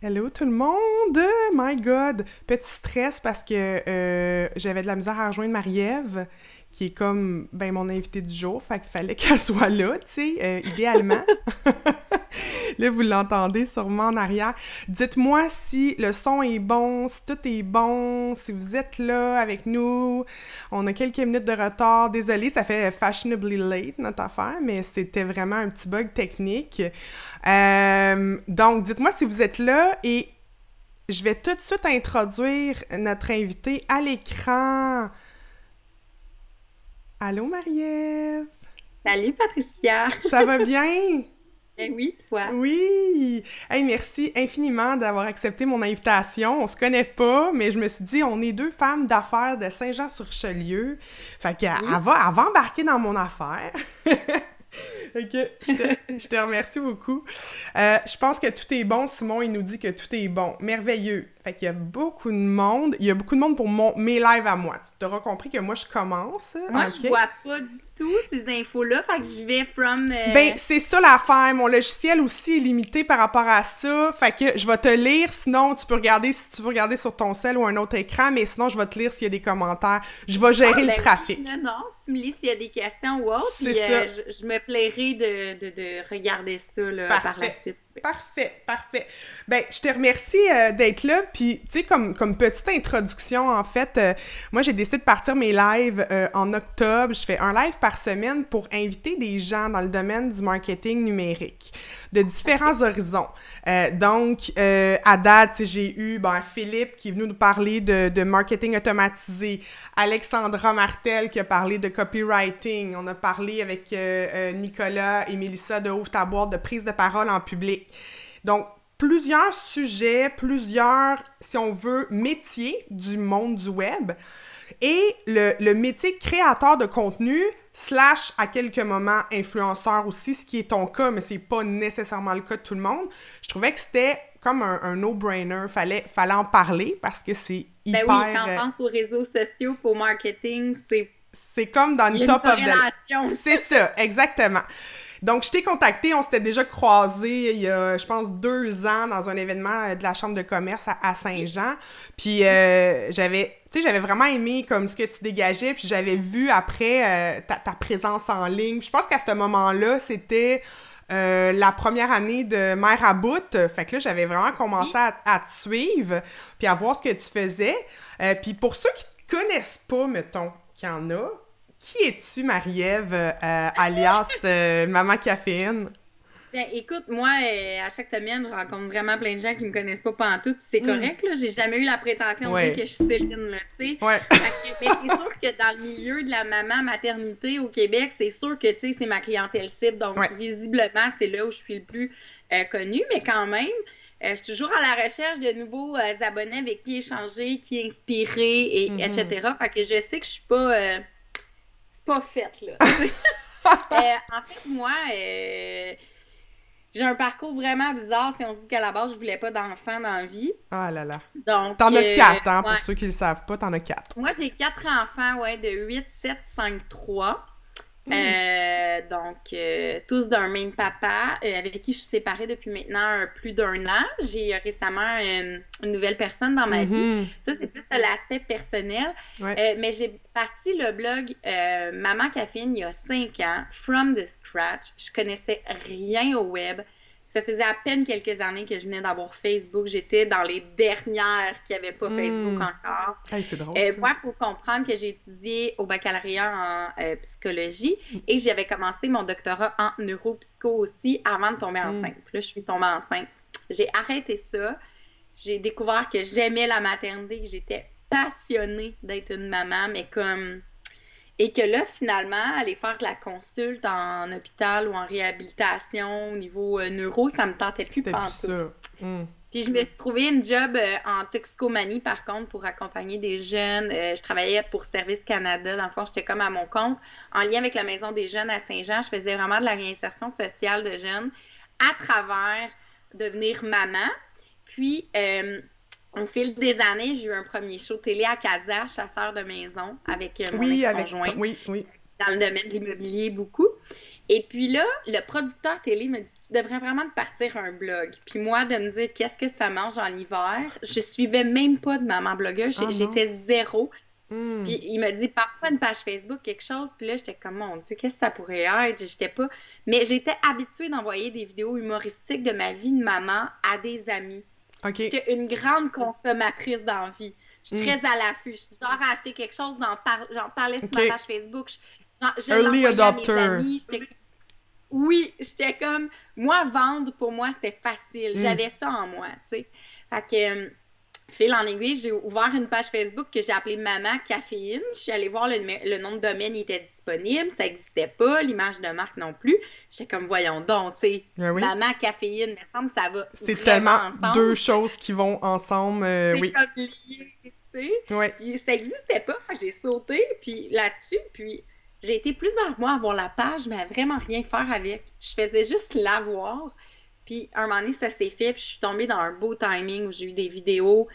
Hello tout le monde! My God! Petit stress parce que j'avais de la misère à rejoindre Marie-Ève, qui est comme mon invitée du jour, fait qu'il fallait qu'elle soit là, tu sais, idéalement. Là, vous l'entendez sûrement en arrière. Dites-moi si le son est bon, si tout est bon, si vous êtes là avec nous. On a quelques minutes de retard. Désolée, ça fait fashionably late, notre affaire, mais c'était vraiment un petit bug technique. Donc, dites-moi si vous êtes là et je vais tout de suite introduire notre invité à l'écran. Allô, Marie-Ève? Salut Patricia! Ça va bien? Eh oui, toi? Oui! Hey, merci infiniment d'avoir accepté mon invitation. On se connaît pas, mais je me suis dit, on est deux femmes d'affaires de Saint-Jean-sur-Richelieu. Fait qu'elle Oui. elle va embarquer dans mon affaire. Ok, je te remercie beaucoup. Je pense que tout est bon. Simon, il nous dit que tout est bon. Merveilleux. Fait qu'il y a beaucoup de monde. Il y a beaucoup de monde pour mes lives à moi. Tu auras compris que moi, je commence. Moi, Ok? je vois pas du tout ces infos-là, fait que je vais from... Ben, c'est ça l'affaire. Mon logiciel aussi est limité par rapport à ça. Fait que je vais te lire. Sinon, tu peux regarder si tu veux regarder sur ton cell ou un autre écran. Mais sinon, je vais te lire s'il y a des commentaires. Je vais gérer le ben trafic. oui, non, tu me lis s'il y a des questions ou autre, C'est puis ça. je me plairai de regarder ça là, par la Parfait. suite. Parfait, parfait. Ben, je te remercie d'être là. Puis, tu sais, comme petite introduction, en fait, moi, j'ai décidé de partir mes lives en octobre. Je fais un live par semaine pour inviter des gens dans le domaine du marketing numérique de différents horizons. Donc, à date, tu sais, j'ai eu Philippe qui est venu nous parler de marketing automatisé, Alexandra Martel qui a parlé de copywriting, on a parlé avec Nicolas et Mélissa de Ouvre ta boîte de prise de parole en public. Donc, plusieurs sujets, plusieurs, si on veut, métiers du monde du web et le métier créateur de contenu / à quelques moments influenceur aussi, ce qui est ton cas, mais c'est pas nécessairement le cas de tout le monde. Je trouvais que c'était comme un no-brainer, fallait en parler parce que c'est hyper... Ben oui, quand on pense aux réseaux sociaux pour marketing, c'est comme dans il y le a une top of corrélation. C'est ça, exactement. Donc, je t'ai contacté, on s'était déjà croisés il y a, je pense, 2 ans dans un événement de la Chambre de commerce à Saint-Jean. Puis, j'avais vraiment aimé comme ce que tu dégageais, puis j'avais vu après ta présence en ligne. Puis je pense qu'à ce moment-là, c'était la première année de Mère à bout. Fait que là, j'avais vraiment commencé Oui. à te suivre, puis à voir ce que tu faisais. Puis pour ceux qui te connaissent pas, mettons, qu'il y en a, qui es-tu, Marie-Ève, alias Maman Caféine? Ben, écoute, moi, à chaque semaine, je rencontre vraiment plein de gens qui me connaissent pas pantoute, puis c'est correct, là. J'ai jamais eu la prétention de dire que je suis Céline, là, tu sais. Ouais. Mais c'est sûr que dans le milieu de la maman-maternité au Québec, c'est sûr que, tu sais, c'est ma clientèle cible. Donc, Ouais. visiblement, c'est là où je suis le plus connue. Mais quand même, je suis toujours à la recherche de nouveaux abonnés avec qui échanger, qui inspirer, etc. Fait que je sais que je suis pas... c'est pas faite, là. En fait, moi... j'ai un parcours vraiment bizarre si on se dit qu'à la base, je voulais pas d'enfants dans la vie. Ah là là. Donc, T'en as 4, hein, pour ouais. ceux qui le savent pas, t'en as 4. Moi, j'ai 4 enfants, ouais, de 8, 7, 5, 3. Donc, tous d'un même papa, avec qui je suis séparée depuis maintenant plus d'1 an. J'ai récemment une nouvelle personne dans ma vie. Ça, c'est plus l'aspect personnel. Ouais. Mais j'ai parti le blog Maman Caféine il y a 5 ans, from the scratch. Je connaissais rien au web. Ça faisait à peine quelques années que je venais d'avoir Facebook. J'étais dans les dernières qui n'avaient pas Facebook encore. Hey, c'est drôle, ça. Moi, il faut comprendre que j'ai étudié au baccalauréat en psychologie et j'avais commencé mon doctorat en neuropsycho aussi avant de tomber enceinte. Puis là, je suis tombée enceinte. J'ai arrêté ça. J'ai découvert que j'aimais la maternité, que j'étais passionnée d'être une maman, mais comme... Et que là, finalement, aller faire de la consulte en hôpital ou en réhabilitation au niveau neuro, ça me tentait plus C'était plus pantoute. ça. Puis je me suis trouvé une job en toxicomanie, par contre, pour accompagner des jeunes. Je travaillais pour Service Canada. Dans le fond, j'étais comme à mon compte. En lien avec la Maison des jeunes à Saint-Jean, je faisais vraiment de la réinsertion sociale de jeunes à travers devenir maman. Puis, au fil des années, j'ai eu un premier show télé à Casa, chasseur de maison, avec mon ex-conjoint. Oui. Dans le domaine de l'immobilier, beaucoup. Et puis là, le producteur télé me dit, tu devrais vraiment te partir un blog. Puis moi, de me dire, qu'est-ce que ça mange en hiver? Je suivais même pas de maman blogueuse. J'étais zéro. Puis il m'a dit, parfois une page Facebook, quelque chose. Puis là, j'étais comme, mon Dieu, qu'est-ce que ça pourrait être? J'étais pas... Mais j'étais habituée d'envoyer des vidéos humoristiques de ma vie de maman à des amis. Okay. J'étais une grande consommatrice d'envie. Je suis très à l'affût. Je suis genre à acheter quelque chose, j'en parlais sur ma page Facebook. Je Early adopter. À mes amis. Oui, j'étais comme... Moi, vendre, pour moi, c'était facile. J'avais ça en moi, tu sais. Fait que... Fil en aiguille, j'ai ouvert une page Facebook que j'ai appelée Maman Caféine. Je suis allée voir le nom de domaine, il était disponible. Ça n'existait pas, l'image de marque non plus. J'étais comme, voyons donc, tu sais, Maman Caféine, il me semble ça va c'est tellement ensemble. Deux choses qui vont ensemble, c'est comme lié, tu sais. Ouais. Puis ça n'existait pas, j'ai sauté puis là-dessus, puis j'ai été plusieurs mois à voir la page, mais à vraiment rien faire avec. Je faisais juste la voir. Puis, un moment donné, ça s'est fait, puis je suis tombée dans un beau timing où j'ai eu des vidéos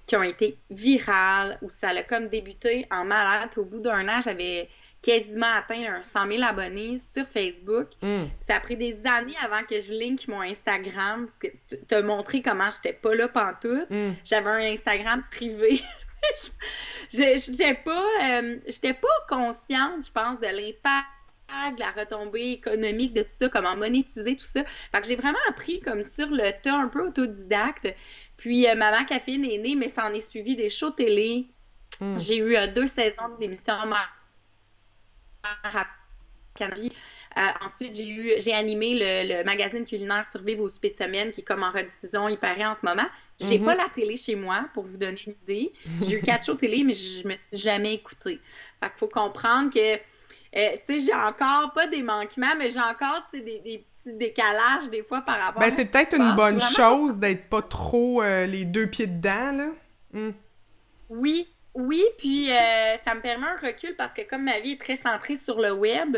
qui ont été virales, où ça a comme débuté en malade. Puis, au bout d'un an, j'avais quasiment atteint un 100 000 abonnés sur Facebook. Puis, ça a pris des années avant que je link mon Instagram, parce que te montrer comment j'étais pas là pantoute. J'avais un Instagram privé. J'étais pas consciente, je pense, de l'impact, de la retombée économique de tout ça, comment monétiser tout ça. Fait que j'ai vraiment appris comme sur le tas, un peu autodidacte. Puis Maman Caféine est née, mais ça en est suivi des shows télé. J'ai eu 2 saisons d'émissions à Canary. Ensuite, j'ai animé le magazine culinaire Survivre aux souper de semaine, qui est comme en rediffusion, il paraît en ce moment. J'ai pas la télé chez moi, pour vous donner une idée. J'ai eu 4 shows télé, mais je me suis jamais écoutée. Fait qu'il faut comprendre que tu sais, j'ai encore pas des manquements, mais j'ai encore, tu sais, des petits décalages des fois par rapport à... Ben, c'est peut-être une bonne chose d'être pas trop les 2 pieds dedans, là. Oui, puis ça me permet un recul parce que comme ma vie est très centrée sur le web,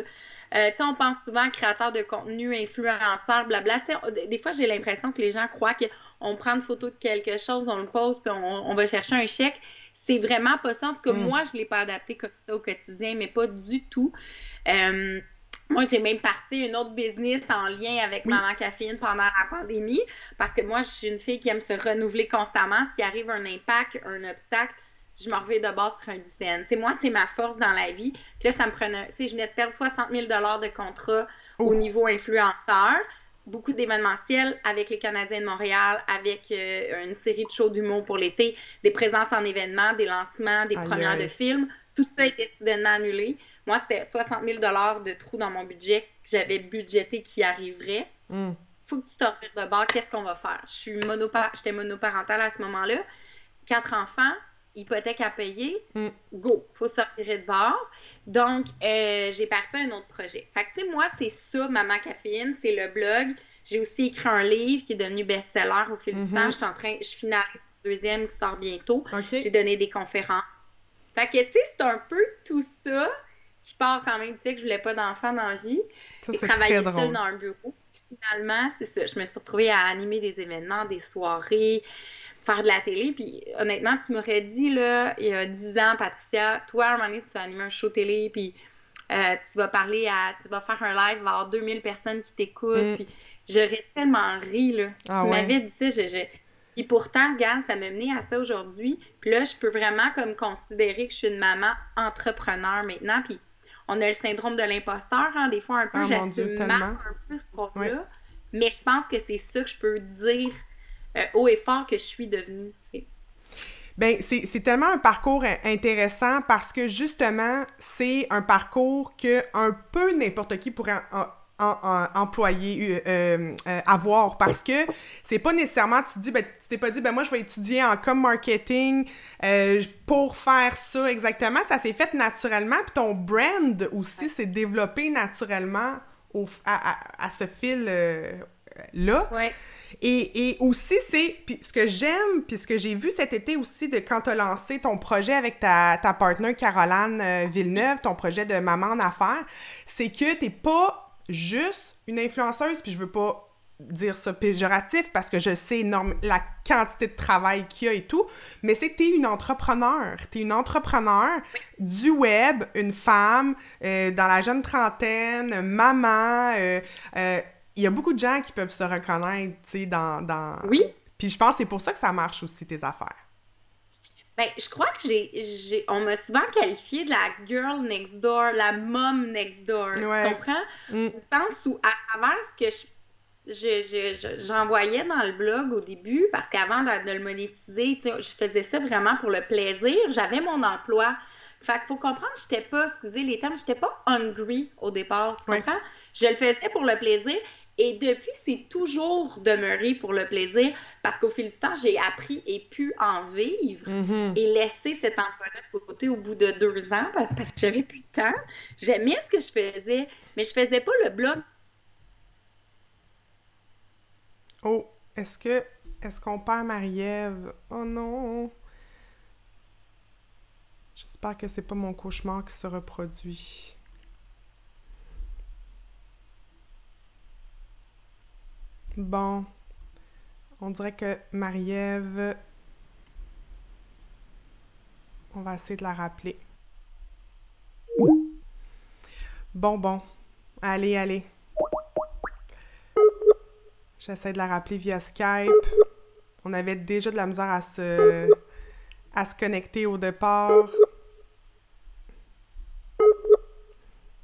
tu sais, on pense souvent à créateur de contenu, influenceur, blabla. Tu sais, des fois, j'ai l'impression que les gens croient qu'on prend une photo de quelque chose, on le pose, puis on va chercher un chèque. C'est vraiment pas ça. En tout cas, moi, je l'ai pas adapté comme ça au quotidien, mais pas du tout. Moi, j'ai même parti une autre business en lien avec Maman Caféine pendant la pandémie, parce que moi, je suis une fille qui aime se renouveler constamment. S'il arrive un impact, un obstacle, je me reviens de base sur un dizaine. Tu sais, moi, c'est ma force dans la vie. Puis là, ça me prenait... Tu sais, je venais de perdre 60 000 de contrat au niveau influenceur. Beaucoup d'événementiels avec les Canadiens de Montréal, avec une série de shows d'humour pour l'été, des présences en événements, des lancements, des premières de films. Tout ça a été soudainement annulé. Moi, c'était 60 000 de trous dans mon budget que j'avais budgété qui arriverait. Faut que tu te revires de bord. Qu'est-ce qu'on va faire? J'étais monoparentale à ce moment-là. 4 enfants, hypothèque à payer. Go! Faut se revirer de bord. Donc, j'ai parti à un autre projet. Fait que, tu sais, moi, c'est ça, Maman Caféine, c'est le blog. J'ai aussi écrit un livre qui est devenu best-seller au fil du temps. Je finalise le 2e qui sort bientôt. J'ai donné des conférences. Fait que, tu sais, c'est un peu tout ça qui part quand même du fait que je voulais pas d'enfants dans la vie. Et travailler seule dans un bureau. Finalement, c'est ça. Je me suis retrouvée à animer des événements, des soirées, faire de la télé. Puis honnêtement, tu m'aurais dit, là, il y a 10 ans, Patricia, toi, à un moment donné, tu vas animer un show télé, puis tu vas faire un live, il va y avoir 2000 personnes qui t'écoutent. Puis j'aurais tellement ri, là. Si tu m'avais dit ça, Et pourtant, regarde, ça m'a mené à ça aujourd'hui. Puis là, je peux vraiment comme considérer que je suis une maman entrepreneur maintenant. Puis on a le syndrome de l'imposteur, hein, des fois un peu, j'assume mal un peu ce rôle-là. Mais je pense que c'est ça que je peux dire haut et fort que je suis devenue, tu sais. Bien, c'est tellement un parcours intéressant parce que, justement, c'est un parcours que un peu n'importe qui pourrait employer, avoir, parce que c'est pas nécessairement, tu t'es pas dit, moi, je vais étudier en com marketing pour faire ça exactement. Ça s'est fait naturellement, puis ton brand aussi s'est développé naturellement à ce fil-là. Ouais. Et aussi, puis ce que j'aime, puis ce que j'ai vu cet été aussi, de quand tu as lancé ton projet avec ta partenaire Caroline Villeneuve, ton projet de Maman en affaires, c'est que t'es pas juste une influenceuse, puis je veux pas dire ça péjoratif parce que je sais la quantité de travail qu'il y a et tout, mais c'est que t'es une entrepreneur. T'es une entrepreneur du web, une femme, dans la jeune trentaine, maman. Il y a beaucoup de gens qui peuvent se reconnaître, tu sais, dans... Oui. Puis je pense que c'est pour ça que ça marche aussi, tes affaires. Ben, je crois que on m'a souvent qualifiée de la girl next door, la mom next door. Ouais. Tu comprends? Au sens où, à travers ce que j'envoyais dans le blog au début, parce qu'avant de le monétiser, tu sais, je faisais ça vraiment pour le plaisir. J'avais mon emploi. Fait qu'il faut comprendre, j'étais pas, excusez les termes, j'étais pas hungry au départ. Tu comprends? Je le faisais pour le plaisir. Et depuis, c'est toujours demeuré pour le plaisir parce qu'au fil du temps, j'ai appris et pu en vivre et laisser cet emploi-là de côté au bout de 2 ans parce que j'avais plus de temps. J'aimais ce que je faisais, mais je faisais pas le blog. Oh, est-ce qu'on perd Marie-Ève? Oh non! J'espère que c'est pas mon cauchemar qui se reproduit. Bon, on dirait que Marie-Ève, on va essayer de la rappeler. Bon, allez. J'essaie de la rappeler via Skype. On avait déjà de la misère à se connecter au départ.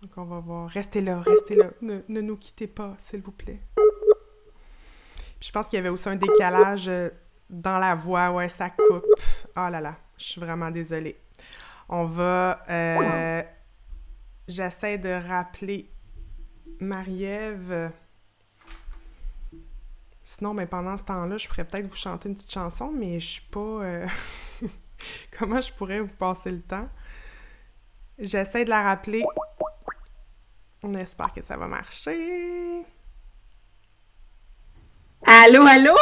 Donc on va voir. Restez là. Ne nous quittez pas, s'il vous plaît. Je pense qu'il y avait aussi un décalage dans la voix. Ouais, ça coupe. Oh là là, je suis vraiment désolée. On va... J'essaie de rappeler Marie-Ève. Sinon, mais pendant ce temps-là, je pourrais peut-être vous chanter une petite chanson, mais je suis pas... Comment je pourrais vous passer le temps? J'essaie de la rappeler. On espère que ça va marcher. Allô? Allô?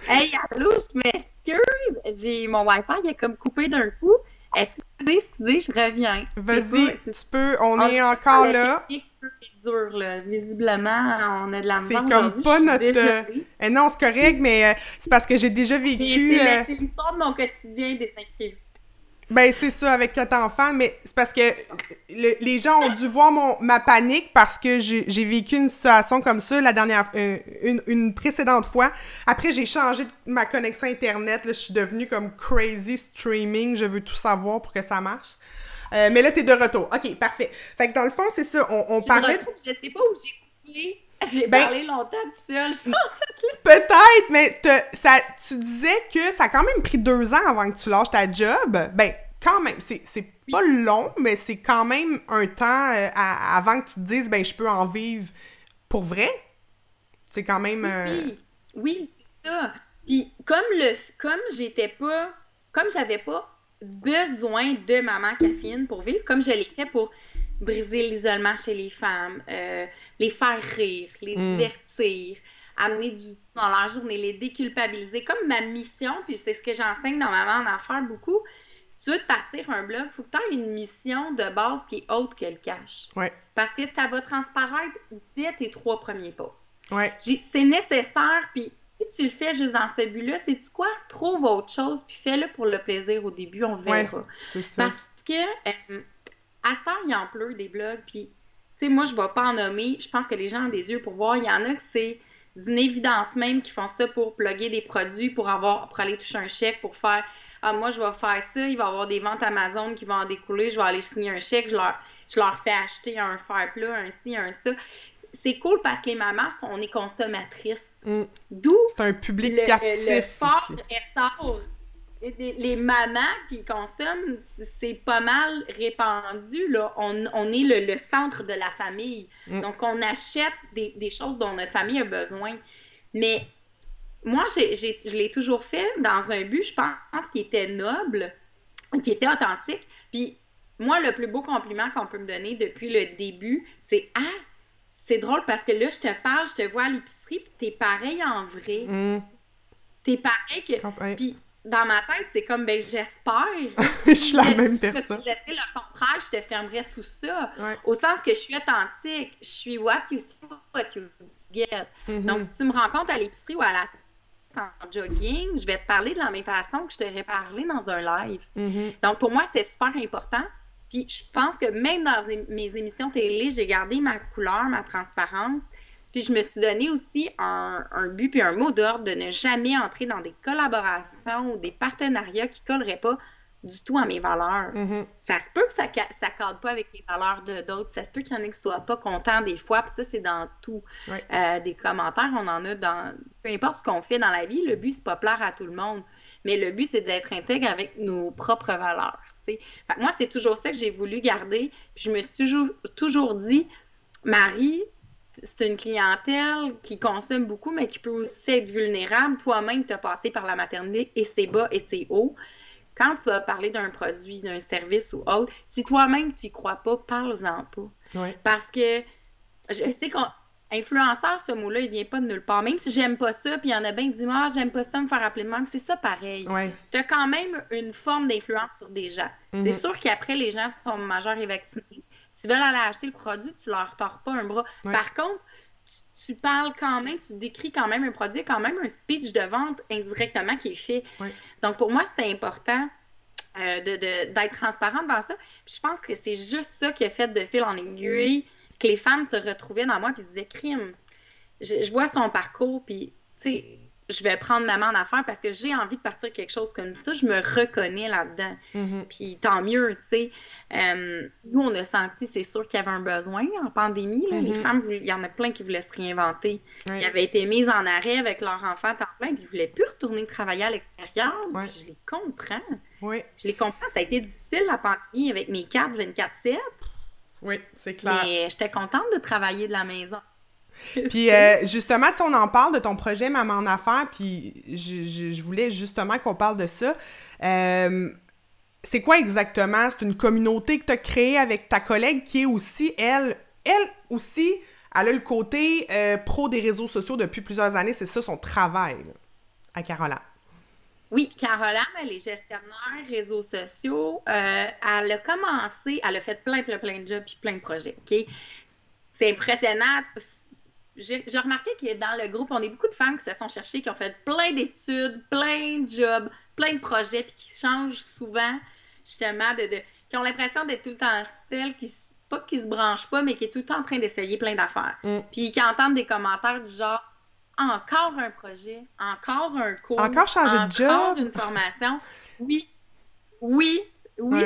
Hey, allô, je m'excuse. Mon Wi-Fi, il a comme coupé d'un coup. Excusez, je reviens. Vas-y, tu peux, on est encore là. C'est dur, là. Visiblement, on a de la misère. C'est comme pas notre... non, c'est correct, mais c'est parce que j'ai déjà vécu... C'est l'histoire de mon quotidien des imprévus. Ben, c'est ça, avec 4 enfants, mais c'est parce que les gens ont dû voir ma panique parce que j'ai vécu une situation comme ça la dernière... une précédente fois. Après, j'ai changé ma connexion Internet, là, je suis devenue comme crazy streaming, je veux tout savoir pour que ça marche. Mais là, t'es de retour. OK, parfait. Fait que dans le fond, c'est ça, on parlait... Je sais pas où j'ai coupé. J'ai parlé longtemps tout seul, je pense. Peut-être, mais tu disais que ça a quand même pris 2 ans avant que tu lâches ta job. Ben, quand même, c'est pas long, mais c'est quand même un temps avant que tu te dises, ben, je peux en vivre pour vrai. C'est quand même... Oui, c'est ça. Puis, comme j'avais pas besoin de maman caféine pour vivre, comme je l'ai fait pour briser l'isolement chez les femmes, les faire rire, les divertir, amener du dans leur journée, les déculpabiliser, comme ma mission, puis c'est ce que j'enseigne dans Maman en affaires beaucoup. Si tu veux te partir un blog, il faut que tu aies une mission de base qui est autre que le cash. Ouais. Parce que ça va transparaître dès tes 3 premiers posts. Ouais. C'est nécessaire, puis si tu le fais juste dans ce but-là, sais-tu quoi? Trouve autre chose, puis fais-le pour le plaisir au début, on verra. Ouais, c'est ça. Parce que à ça, il en pleut des blogs, puis tu sais, moi, je ne vais pas en nommer, je pense que les gens ont des yeux pour voir. Il y en a que c'est d'une évidence même qui font ça pour plugger des produits, pour aller toucher un chèque, pour faire « Ah, moi, je vais faire ça, il va y avoir des ventes Amazon qui vont en découler, je vais aller signer un chèque, je leur fais acheter un fer plat, un ci, un ça. » C'est cool parce que les mamans, on est consommatrices. D'où c'est un public captif le fort aussi. retard. Les mamans qui consomment, c'est pas mal répandu, là. On est le centre de la famille. Donc, on achète des choses dont notre famille a besoin. Mais moi, je l'ai toujours fait dans un but, je pense, qui était noble, qui était authentique. Puis, moi, le plus beau compliment qu'on peut me donner depuis le début, c'est « Ah, c'est drôle parce que là, je te parle, je te vois à l'épicerie, puis t'es pareil en vrai. T'es pareil que... » Puis, dans ma tête, c'est comme, ben j'espère. Je suis la même Si personne. tu faisais le contraire, je te fermerais tout ça. Ouais. Au sens que je suis authentique. Je suis what you see, what you get. Donc, si tu me rencontres à l'épicerie ou à la en jogging, je vais te parler de la même façon que je t'aurais parlé dans un live. Donc, pour moi, c'est super important. Puis, je pense que même dans mes émissions télé, j'ai gardé ma couleur, ma transparence. Puis, je me suis donné aussi un but puis un mot d'ordre de ne jamais entrer dans des collaborations ou des partenariats qui ne colleraient pas du tout à mes valeurs. Ça se peut que ça ne cadre pas avec les valeurs d'autres. Ça se peut qu'il y en ait qui ne soient pas contents des fois. Puis ça, c'est dans tout. Des commentaires, on en a dans... Peu importe ce qu'on fait dans la vie, le but, c'est pas plaire à tout le monde. Mais le but, c'est d'être intègre avec nos propres valeurs. Fait que moi, c'est toujours ça que j'ai voulu garder. Puis je me suis toujours dit, Marie, c'est une clientèle qui consomme beaucoup, mais qui peut aussi être vulnérable. Toi-même, tu as passé par la maternité et c'est bas et c'est haut. Quand tu vas parler d'un produit, d'un service ou autre, si toi-même, tu y crois pas, parle-en pas. Parce que je sais qu'influenceur, ce mot-là, il vient pas de nulle part. Même si j'aime pas ça, puis il y en a bien qui disent « Ah, j'aime pas ça, me faire appeler de même », c'est ça pareil. Tu as quand même une forme d'influence sur des gens. C'est sûr qu'après, les gens sont majeurs et vaccinés. S'ils veulent aller acheter le produit, tu leur tords pas un bras. Par contre, tu parles quand même, tu décris quand même un produit, quand même un speech de vente indirectement qui est fait. Donc, pour moi, c'est important d'être transparente dans ça. Puis je pense que c'est juste ça qui a fait de fil en aiguille que les femmes se retrouvaient dans moi puis se disaient « Crime, je vois son parcours, puis tu sais, je vais prendre maman en affaires parce que j'ai envie de partir quelque chose comme ça. Je me reconnais là-dedans. Puis tant mieux, tu sais. Nous, on a senti, c'est sûr qu'il y avait un besoin en pandémie. Là. Les femmes, il y en a plein qui voulaient se réinventer. Ils avaient été mises en arrêt avec leur enfant à temps plein, puis ils ne voulaient plus retourner travailler à l'extérieur. Je les comprends. Je les comprends. Ça a été difficile, la pandémie, avec mes 4/24/7. Oui, c'est clair. Mais j'étais contente de travailler de la maison. Puis justement, tu sais, on en parle de ton projet Maman en affaires, puis je voulais justement qu'on parle de ça. C'est quoi exactement? C'est une communauté que tu as créée avec ta collègue qui est aussi, elle aussi, elle a le côté pro des réseaux sociaux depuis plusieurs années. C'est ça son travail, là, à Caroline. Oui, Caroline, elle est gestionnaire réseaux sociaux. Elle a commencé, elle a fait plein de jobs puis plein de projets, OK? C'est impressionnant. J'ai remarqué que dans le groupe, on est beaucoup de femmes qui se sont cherchées, qui ont fait plein d'études, plein de jobs, plein de projets, puis qui changent souvent, justement, qui ont l'impression d'être tout le temps celles pas qui se branchent pas, mais qui est tout le temps en train d'essayer plein d'affaires. Puis qui entendent des commentaires du genre « Encore un projet, encore un cours, encore changer de job, encore une formation. » Oui,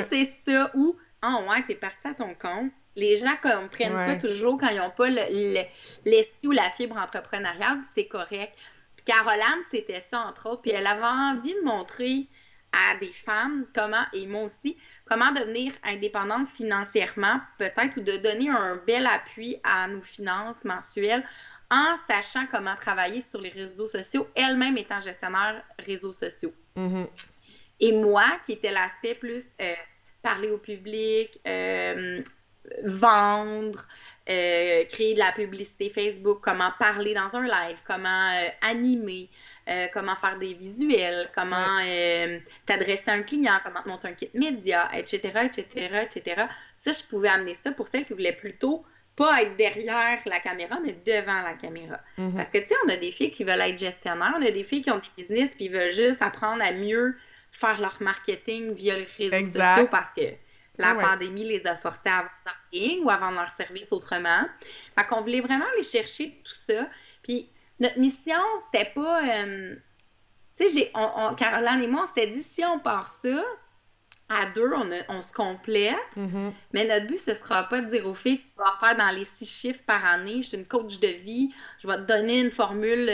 c'est ça. Ou « Oh ouais, t'es parti à ton compte. » Les gens comprennent pas toujours quand ils n'ont pas l'esprit ou la fibre entrepreneuriale, puis c'est correct. Puis Caroline, c'était ça, entre autres. Puis elle avait envie de montrer à des femmes comment, et moi aussi, comment devenir indépendante financièrement, peut-être, ou de donner un bel appui à nos finances mensuelles en sachant comment travailler sur les réseaux sociaux, elle-même étant gestionnaire réseaux sociaux. Et moi, qui était l'aspect plus parler au public, vendre, créer de la publicité Facebook, comment parler dans un live, comment animer, comment faire des visuels, comment t'adresser à un client, comment te monter un kit média, etc. Ça, je pouvais amener ça pour celles qui voulaient plutôt pas être derrière la caméra, mais devant la caméra. Parce que, tu sais, on a des filles qui veulent être gestionnaires, on a des filles qui ont des business puis ils veulent juste apprendre à mieux faire leur marketing via les réseaux sociaux parce que la pandémie les a forcés à vendre leur ligne ou à vendre leur service autrement. Fait qu'on voulait vraiment aller chercher tout ça. Puis notre mission, c'était pas... tu sais, Caroline et moi, on s'est dit, si on part ça, à deux, on se complète. Mais notre but, ce sera pas de dire aux filles que tu vas faire dans les 6 chiffres par année. Je suis une coach de vie. Je vais te donner une formule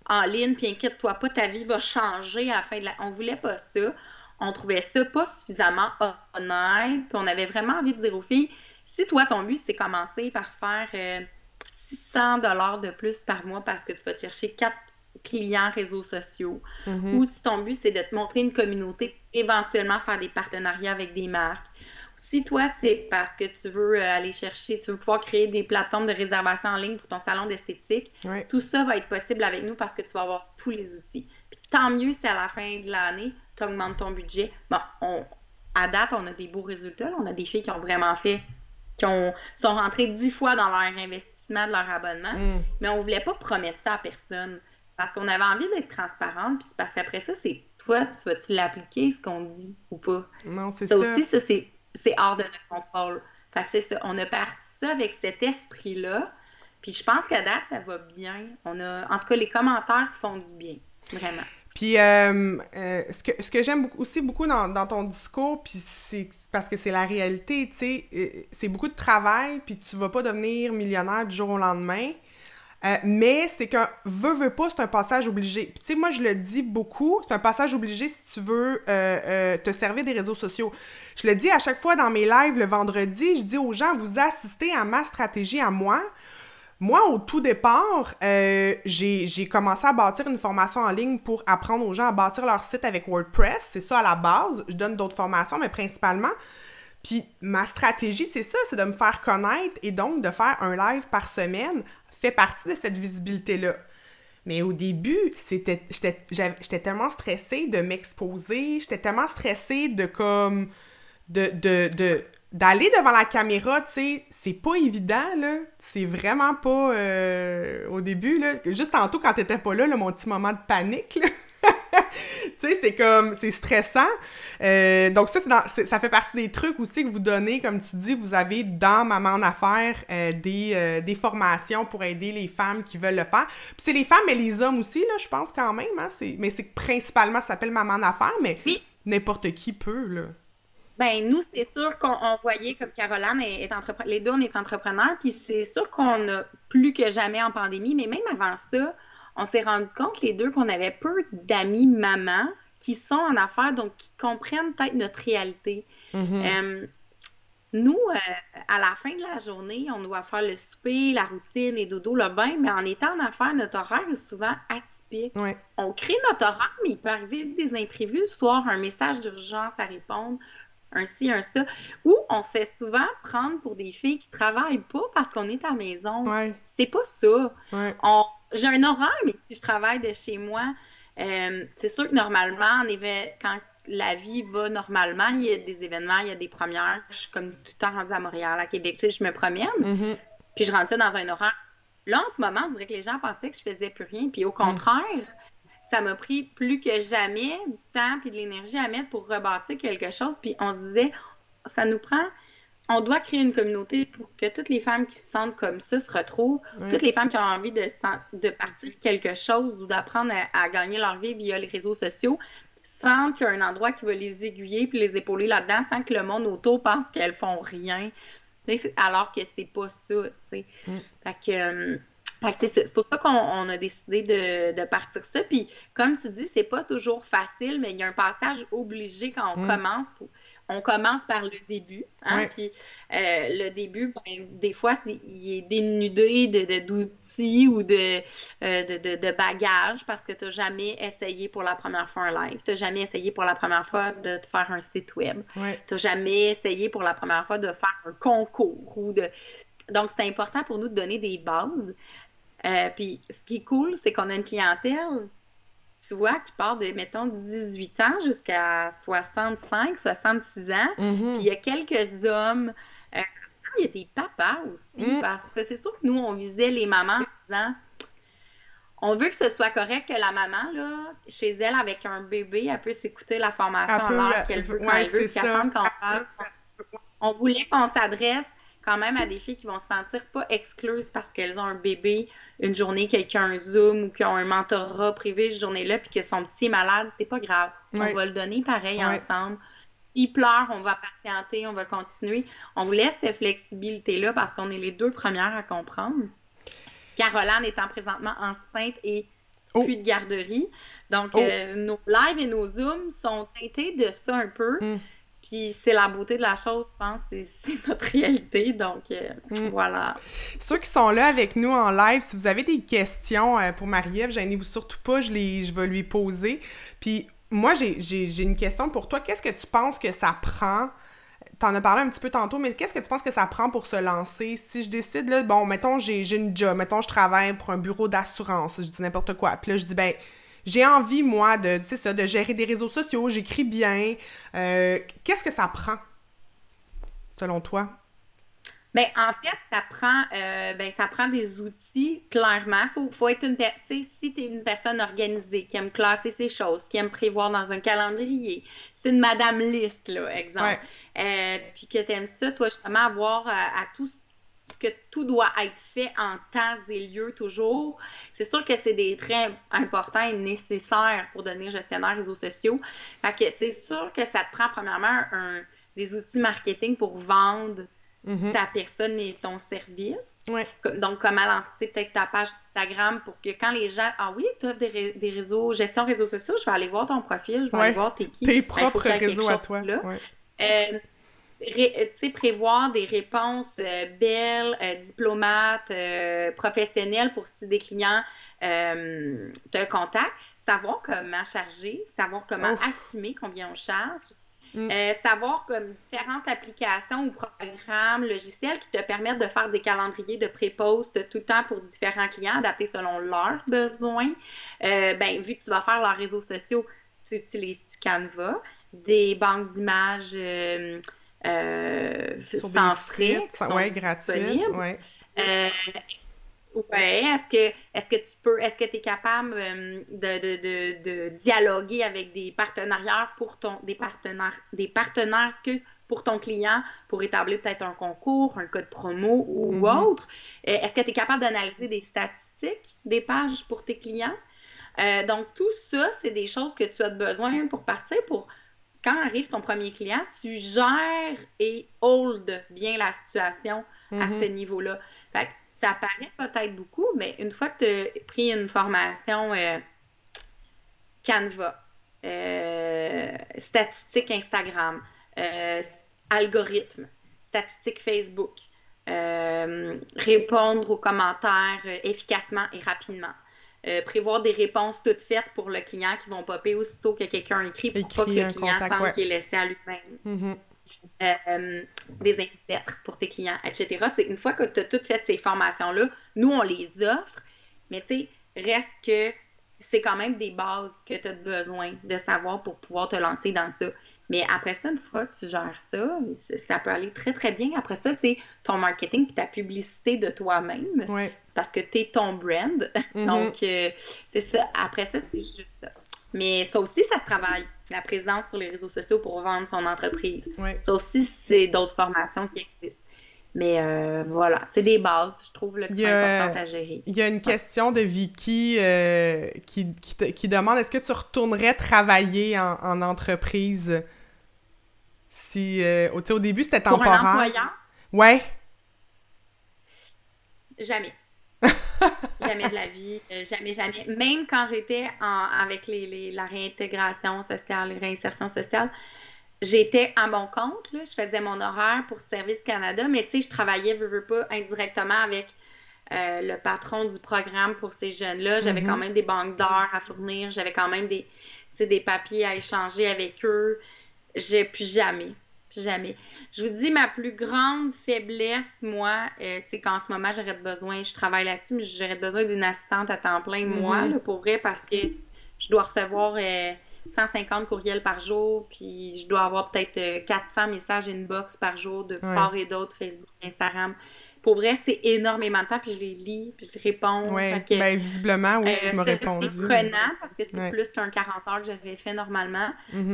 en ligne, puis inquiète-toi pas, ta vie va changer à la fin de la... On voulait pas ça. On trouvait ça pas suffisamment honnête, puis on avait vraiment envie de dire aux filles, si toi, ton but, c'est commencer par faire 600 $ de plus par mois parce que tu vas te chercher 4 clients réseaux sociaux, ou si ton but, c'est de te montrer une communauté, éventuellement faire des partenariats avec des marques, si toi, c'est parce que tu veux aller chercher, tu veux pouvoir créer des plateformes de réservation en ligne pour ton salon d'esthétique, tout ça va être possible avec nous parce que tu vas avoir tous les outils. Puis tant mieux si à la fin de l'année, tu augmentes ton budget. Bon, à date, on a des beaux résultats. Là. On a des filles qui ont vraiment fait, sont rentrées 10 fois dans leur investissement de leur abonnement, mais on voulait pas promettre ça à personne. Parce qu'on avait envie d'être transparente, puis parce qu'après ça, c'est toi, tu vas-tu l'appliquer, ce qu'on dit, ou pas? Non, c'est ça. Ça aussi, ça, c'est hors de notre contrôle. Fait que c'est ça. On a parti ça avec cet esprit-là. Puis je pense qu'à date, ça va bien. On a, en tout cas, les commentaires font du bien. Vraiment. Puis, ce que j'aime aussi beaucoup dans ton discours, puis c'est parce que c'est la réalité, tu sais, c'est beaucoup de travail, puis tu vas pas devenir millionnaire du jour au lendemain. Mais c'est qu'un veut pas, c'est un passage obligé. Puis tu sais, moi, je le dis beaucoup, c'est un passage obligé si tu veux te servir des réseaux sociaux. Je le dis à chaque fois dans mes lives le vendredi, je dis aux gens, vous assistez à ma stratégie à moi. Moi, au tout départ, j'ai commencé à bâtir une formation en ligne pour apprendre aux gens à bâtir leur site avec WordPress. C'est ça à la base. Je donne d'autres formations, mais principalement. Puis ma stratégie, c'est ça, c'est de me faire connaître et donc de faire un live par semaine fait partie de cette visibilité-là. Mais au début, j'étais tellement stressée de m'exposer, j'étais tellement stressée de comme... d'aller devant la caméra, tu sais, c'est pas évident, là. C'est vraiment pas... au début, là. Juste tantôt, quand t'étais pas là, mon petit moment de panique, là. Tu sais, c'est comme... C'est stressant. Donc ça fait partie des trucs aussi que vous donnez, comme tu dis, vous avez dans Maman en Affaires des formations pour aider les femmes qui veulent le faire. Puis c'est les femmes et les hommes aussi, là, je pense, quand même, hein. Mais c'est principalement, ça s'appelle Maman en Affaires, mais oui. N'importe qui peut, là. Ben nous, c'est sûr qu'on voyait comme Caroline est entrepreneur, les deux, on est entrepreneurs, puis c'est sûr qu'on a plus que jamais en pandémie, mais même avant ça, on s'est rendu compte, les deux, qu'on avait peu d'amis mamans qui sont en affaires, donc qui comprennent peut-être notre réalité. Nous, à la fin de la journée, on doit faire le souper, la routine, les dodos, le bain, mais en étant en affaires, notre horaire est souvent atypique. Ouais. On crée notre horaire, mais il peut arriver des imprévus, le soir, un message d'urgence à répondre, un ci, un ça, ou on se fait souvent prendre pour des filles qui travaillent pas parce qu'on est à la maison. Ouais. C'est pas ça. Ouais. J'ai un horaire, mais si je travaille de chez moi, c'est sûr que normalement, quand la vie va normalement, il y a des événements, il y a des premières. Je suis comme tout le temps rendue à Montréal, à Québec, tu sais, je me promène, puis je rentre ça dans un horaire. Là, en ce moment, on dirait que les gens pensaient que je faisais plus rien, puis au contraire, ça m'a pris plus que jamais du temps puis de l'énergie à mettre pour rebâtir quelque chose. Puis on se disait, ça nous prend... On doit créer une communauté pour que toutes les femmes qui se sentent comme ça se retrouvent. Toutes les femmes qui ont envie de partir quelque chose ou d'apprendre à gagner leur vie via les réseaux sociaux, sans qu'il y ait un endroit qui va les aiguiller puis les épauler là-dedans, sans que le monde autour pense qu'elles font rien. Alors que c'est pas ça, tu sais. Fait que... c'est pour ça qu'on a décidé de partir ça. Puis, comme tu dis, c'est pas toujours facile, mais il y a un passage obligé quand on commence. On commence par le début. Hein? Puis, le début, ben, des fois, il est dénudé d'outils ou de bagages parce que tu n'as jamais essayé pour la première fois un live. Tu n'as jamais essayé pour la première fois de te faire un site web. Tu n'as jamais essayé pour la première fois de faire un concours. Donc, c'est important pour nous de donner des bases. Puis, ce qui est cool, c'est qu'on a une clientèle, tu vois, qui part de, mettons, 18 ans jusqu'à 65, 66 ans. Puis, il y a quelques hommes. Il y a des papas aussi, parce que c'est sûr que nous, on visait les mamans en disant, on veut que ce soit correct que la maman, là, chez elle, avec un bébé, elle peut s'écouter la formation à l'heure qu'elle veut, quand elle veut, puis attendre qu'on parle. On voulait qu'on s'adresse quand même à des filles qui vont se sentir pas excluses parce qu'elles ont un bébé, une journée, quelqu'un un Zoom ou qui ont un mentorat privé cette journée-là puis que son petit est malade, c'est pas grave. On va le donner pareil ensemble. S'il pleure, on va patienter, on va continuer. On vous laisse cette flexibilité-là parce qu'on est les deux premières à comprendre. Caroline étant présentement enceinte et puis de garderie. Donc, nos lives et nos Zooms sont teintés de ça un peu. Puis c'est la beauté de la chose, je pense, c'est notre réalité, donc voilà. Ceux qui sont là avec nous en live, si vous avez des questions pour Marie-Ève, gênez-vous surtout pas, je vais lui poser. Puis moi, j'ai une question pour toi. Qu'est-ce que tu penses que ça prend? T'en as parlé un petit peu tantôt, mais qu'est-ce que tu penses que ça prend pour se lancer? Si je décide, là, bon, mettons, j'ai une job, mettons, je travaille pour un bureau d'assurance, je dis n'importe quoi. Puis là, je dis, ben, j'ai envie, moi, c'est ça, de gérer des réseaux sociaux, j'écris bien. Qu'est-ce que ça prend, selon toi? Ben, en fait, ça prend des outils, clairement. Faut être tu sais, si tu es une personne organisée, qui aime classer ses choses, qui aime prévoir dans un calendrier, c'est une madame liste, là, exemple. Ouais. Puis que tu aimes ça, toi, justement, avoir à tout que tout doit être fait en temps et lieu toujours. C'est sûr que c'est des traits importants et nécessaires pour devenir gestionnaire réseaux sociaux. Fait que c'est sûr que ça te prend, premièrement, des outils marketing pour vendre ta personne et ton service. Ouais. Donc, comment lancer peut-être ta page Instagram pour que quand les gens, ah oui, tu as des réseaux, gestion réseaux sociaux, je vais aller voir ton profil, je vais aller voir t'es qui. Tes propres réseaux à toi. Tu sais, prévoir des réponses belles, diplomates, professionnelles pour si des clients te contactent. Savoir comment charger, savoir comment assumer combien on charge. Savoir comme différentes applications ou programmes, logiciels qui te permettent de faire des calendriers de pré-post tout le temps pour différents clients, adaptés selon leurs besoins. Vu que tu vas faire leurs réseaux sociaux, tu utilises du Canva, des banques d'images sans frais, gratuites. Est-ce que tu es capable de dialoguer avec des partenariats des partenaires, pour ton client, pour établir peut-être un concours, un code promo ou autre? Est-ce que tu es capable d'analyser des statistiques des pages pour tes clients? Donc, tout ça, c'est des choses que tu as besoin pour partir, pour quand arrive ton premier client, tu gères et hold bien la situation à ce niveau-là. Fait que ça paraît peut-être beaucoup, mais une fois que tu as pris une formation Canva, statistiques Instagram, algorithmes, statistiques Facebook, répondre aux commentaires efficacement et rapidement. Prévoir des réponses toutes faites pour le client qui vont popper aussitôt que quelqu'un écrit pour pas que le client sente qu'il est laissé à lui-même. Des lettres pour tes clients, etc. C'est une fois que tu as toutes fait ces formations-là, nous, on les offre, mais tu sais, reste que c'est quand même des bases que tu as besoin de savoir pour pouvoir te lancer dans ça. Mais après ça, une fois que tu gères ça, ça peut aller très, très bien. Après ça, c'est ton marketing et ta publicité de toi-même. Parce que tu es ton brand. Donc, c'est ça. Après ça, c'est juste ça. Mais ça aussi, ça se travaille. La présence sur les réseaux sociaux pour vendre son entreprise. Ça aussi, c'est d'autres formations qui existent. Mais voilà, c'est des bases, je trouve, là, qui sont importantes à gérer. Il y a une question de Vicky qui demande, est-ce que tu retournerais travailler en entreprise? Si, au début, c'était temporaire. Pour un employeur? Ouais. Jamais. Jamais de la vie. Jamais, jamais. Même quand j'étais avec la réintégration sociale, les réinsertions sociales, j'étais à mon compte, là, je faisais mon horaire pour Service Canada, mais tu sais, je travaillais, veux pas, indirectement avec le patron du programme pour ces jeunes-là. J'avais quand même des banques d'heures à fournir, j'avais quand même des papiers à échanger avec eux. Puis jamais. Je vous dis, ma plus grande faiblesse, moi, c'est qu'en ce moment, j'aurais besoin, je travaille là-dessus, mais j'aurais besoin d'une assistante à temps plein, moi, là, pour vrai, parce que je dois recevoir 150 courriels par jour, puis je dois avoir peut-être 400 messages inbox par jour de part et d'autre, Facebook, Instagram. Pour vrai, c'est énormément de temps, puis je les lis, puis je réponds. Visiblement, oui, tu m'as répondu. C'est prenant, parce que c'est plus qu'un 40 heures que j'avais fait normalement.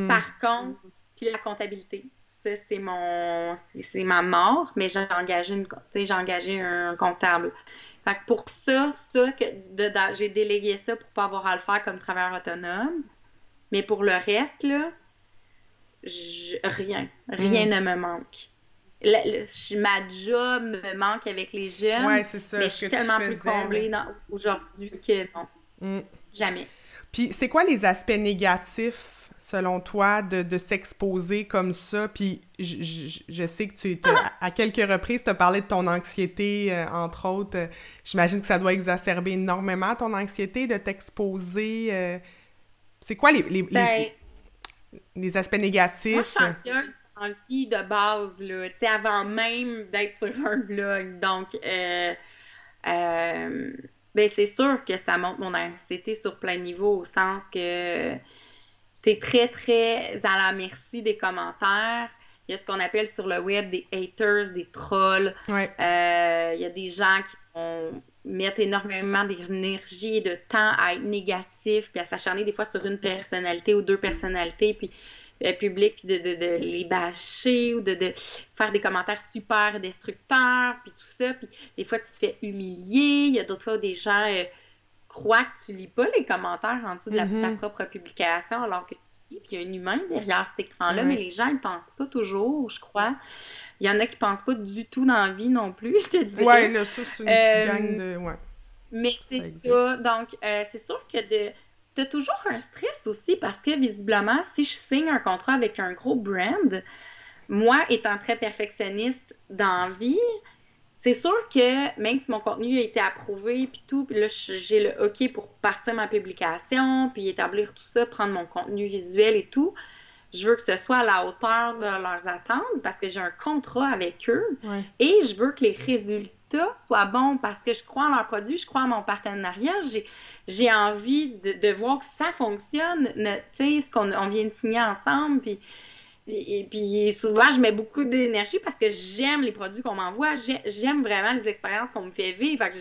Par contre, puis la comptabilité, ça, c'est ma mort, mais j'ai engagé un comptable. Fait que pour ça, j'ai délégué ça pour pas avoir à le faire comme travailleur autonome. Mais pour le reste, là, rien ne me manque. Ma job me manque avec les jeunes, ouais, c'est ça, mais je suis tellement plus comblée aujourd'hui que non, jamais. Puis c'est quoi les aspects négatifs, selon toi, de s'exposer comme ça? Puis je sais que à quelques reprises, tu as parlé de ton anxiété, entre autres. J'imagine que ça doit exacerber énormément ton anxiété de t'exposer. C'est quoi les aspects négatifs? Moi, je suis anxieuse en vie de base, là, tu sais, avant même d'être sur un blog. Donc, Ben, c'est sûr que ça monte mon anxiété sur plein de niveaux, au sens que t'es très, très à la merci des commentaires. Il y a ce qu'on appelle sur le web des haters, des trolls. Ouais. Il y a des gens qui vont mettre énormément d'énergie et de temps à être négatifs, puis à s'acharner des fois sur une personnalité ou deux personnalités, puis public, puis de les bâcher ou de faire des commentaires super destructeurs, puis tout ça. Puis des fois, tu te fais humilier. Il y a d'autres fois où des gens croient que tu lis pas les commentaires en dessous de ta propre publication, alors que tu lis. Puis il y a un humain derrière cet écran-là, mais les gens, ils pensent pas toujours, je crois. Il y en a qui pensent pas du tout dans la vie non plus, je te dirais. Ouais, là, ça, c'est une gang de... Ouais. Mais c'est ça. Donc, c'est sûr que t'as toujours un stress aussi parce que, visiblement, si je signe un contrat avec un gros brand, moi, étant très perfectionniste dans la vie, c'est sûr que même si mon contenu a été approuvé puis tout, puis là, j'ai le OK pour partir ma publication, puis établir tout ça, prendre mon contenu visuel et tout, je veux que ce soit à la hauteur de leurs attentes parce que j'ai un contrat avec eux et je veux que les résultats soient bons parce que je crois en leur produit, je crois en mon partenariat, j'ai envie de voir que ça fonctionne, tu sais, ce qu'on vient de signer ensemble, puis souvent, je mets beaucoup d'énergie parce que j'aime les produits qu'on m'envoie, j'aime vraiment les expériences qu'on me fait vivre, fait que